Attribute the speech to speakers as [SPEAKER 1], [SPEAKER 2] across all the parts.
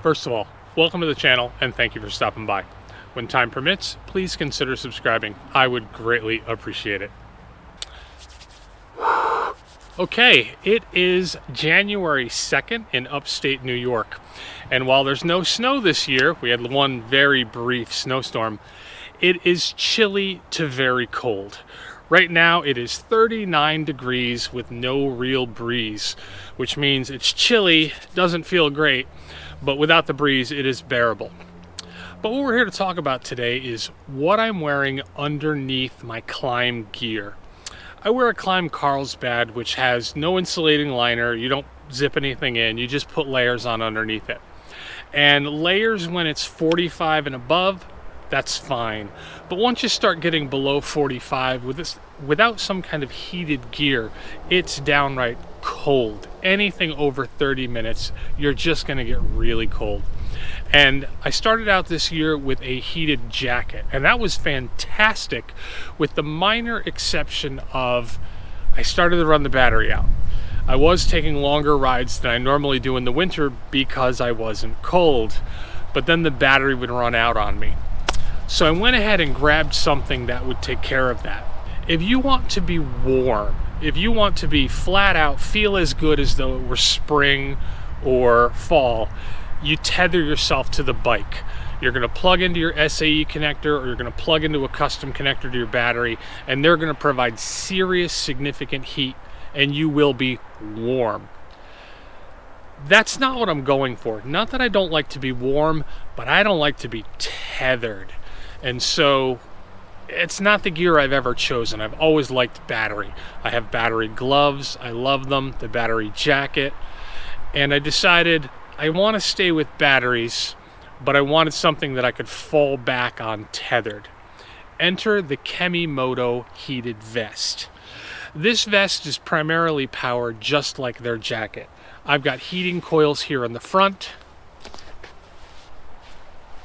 [SPEAKER 1] First of all, welcome to the channel and thank you for stopping by. When time permits, please consider subscribing. I would greatly appreciate it. Okay, it is January 2nd in upstate New York. And while there's no snow this year, we had one very brief snowstorm, it is chilly to very cold. Right now it is 39 degrees with no real breeze, which means it's chilly, doesn't feel great, but without the breeze it is bearable. But what we're here to talk about today is what I'm wearing underneath my climb gear. I wear a Klim Carlsbad, which has no insulating liner. You don't zip anything in, you just put layers on underneath it. And layers when it's 45 and above, that's fine. But once you start getting below 45 without some kind of heated gear, it's downright cold. Anything over 30 minutes, you're just gonna get really cold. And I started out this year with a heated jacket, and that was fantastic, with the minor exception of I started to run the battery out. I was taking longer rides than I normally do in the winter because I wasn't cold, but then the battery would run out on me. So I went ahead and grabbed something that would take care of that. If you want to be warm, if you want to be flat out, feel as good as though it were spring or fall, you tether yourself to the bike. You're gonna plug into your SAE connector, or you're gonna plug into a custom connector to your battery, and they're gonna provide serious, significant heat, and you will be warm. That's not what I'm going for. Not that I don't like to be warm, but I don't like to be tethered. And so it's not the gear I've ever chosen. I've always liked battery. I have battery gloves, I love them, the battery jacket, and I decided I want to stay with batteries, but I wanted something that I could fall back on tethered. Enter the Kemimoto heated vest. This vest is primarily powered just like their jacket. I've got heating coils here in the front,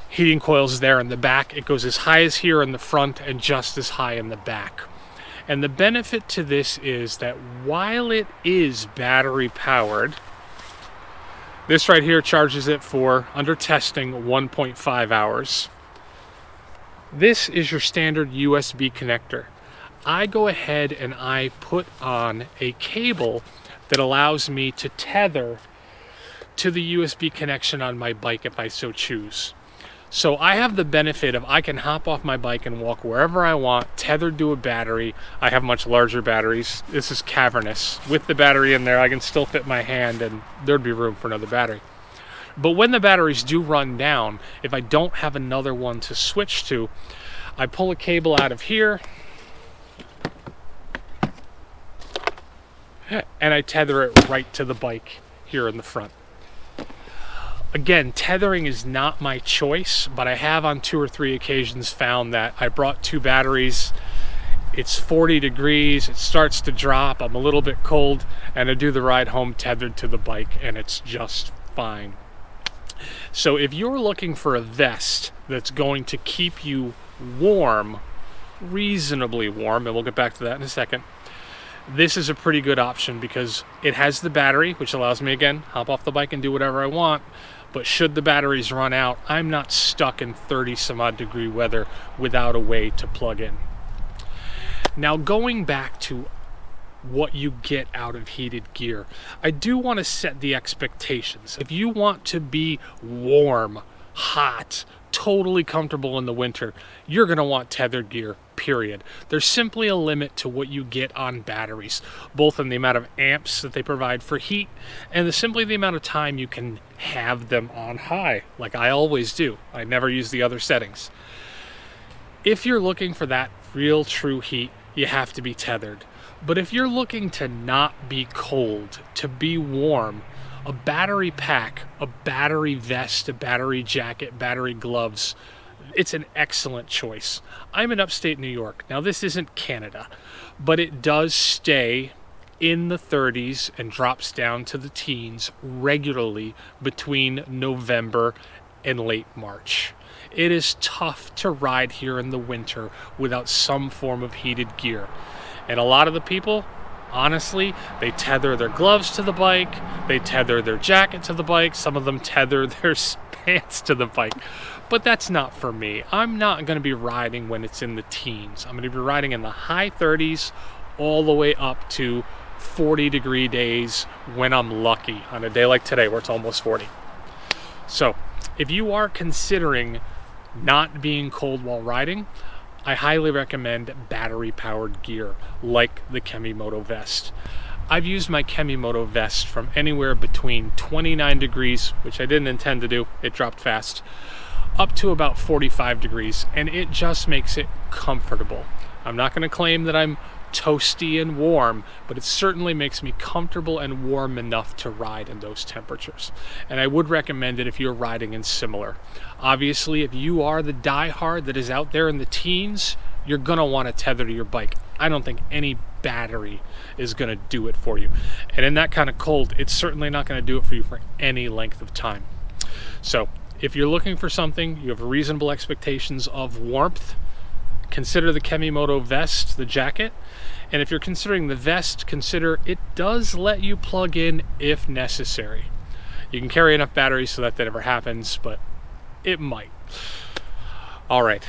[SPEAKER 1] heating coils there in the back. It goes as high as here in the front and just as high in the back. And the benefit to this is that while it is battery powered, this right here charges it for, under testing, 1.5 hours. This is your standard USB connector. I go ahead and I put on a cable that allows me to tether to the USB connection on my bike if I so choose. So I have the benefit of I can hop off my bike and walk wherever I want, tethered to a battery. I have much larger batteries. This is cavernous. With the battery in there, I can still fit my hand and there'd be room for another battery. But when the batteries do run down, if I don't have another one to switch to, I pull a cable out of here and I tether it right to the bike here in the front. Again, tethering is not my choice, but I have on 2 or 3 occasions found that I brought 2 batteries, it's 40 degrees, it starts to drop, I'm a little bit cold, and I do the ride home tethered to the bike, and it's just fine. So if you're looking for a vest that's going to keep you warm, reasonably warm, and we'll get back to that in a second, this is a pretty good option because it has the battery, which allows me, again, hop off the bike and do whatever I want. But should the batteries run out, I'm not stuck in 30 some odd degree weather without a way to plug in. Now, going back to what you get out of heated gear, I do want to set the expectations. If you want to be warm, hot, totally comfortable in the winter, you're going to want tethered gear, period. There's simply a limit to what you get on batteries, both in the amount of amps that they provide for heat and simply the amount of time you can have them on high, like I always do. I never use the other settings. If you're looking for that real true heat, you have to be tethered. But if you're looking to not be cold, to be warm, a battery pack, a battery vest, a battery jacket, battery gloves, it's an excellent choice. I'm in upstate New York. Now, this isn't Canada, but it does stay in the 30s and drops down to the teens regularly between November and late March. It is tough to ride here in the winter without some form of heated gear. And a lot of the people, Honestly, they tether their gloves to the bike, they tether their jacket to the bike, some of them tether their pants to the bike. But that's not for me. I'm not going to be riding when it's in the teens. I'm going to be riding in the high 30s all the way up to 40-degree days when I'm lucky, on a day like today where it's almost 40. So if you are considering not being cold while riding, I highly recommend battery-powered gear like the Kemimoto vest. I've used my Kemimoto vest from anywhere between 29 degrees, which I didn't intend to do, it dropped fast, up to about 45 degrees, and it just makes it comfortable. I'm not going to claim that I'm toasty and warm, but it certainly makes me comfortable and warm enough to ride in those temperatures. And I would recommend it if you're riding in similar. Obviously, if you are the diehard that is out there in the teens, you're going to want to tether to your bike. I don't think any battery is going to do it for you. And in that kind of cold, it's certainly not going to do it for you for any length of time. So if you're looking for something, you have reasonable expectations of warmth, consider the Kemimoto vest, the jacket. And if you're considering the vest, consider it does let you plug in if necessary. You can carry enough batteries so that never happens, but it might. All right.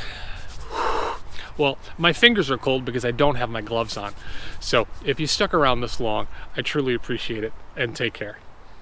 [SPEAKER 1] Well, my fingers are cold because I don't have my gloves on. So if you stuck around this long, I truly appreciate it, and take care.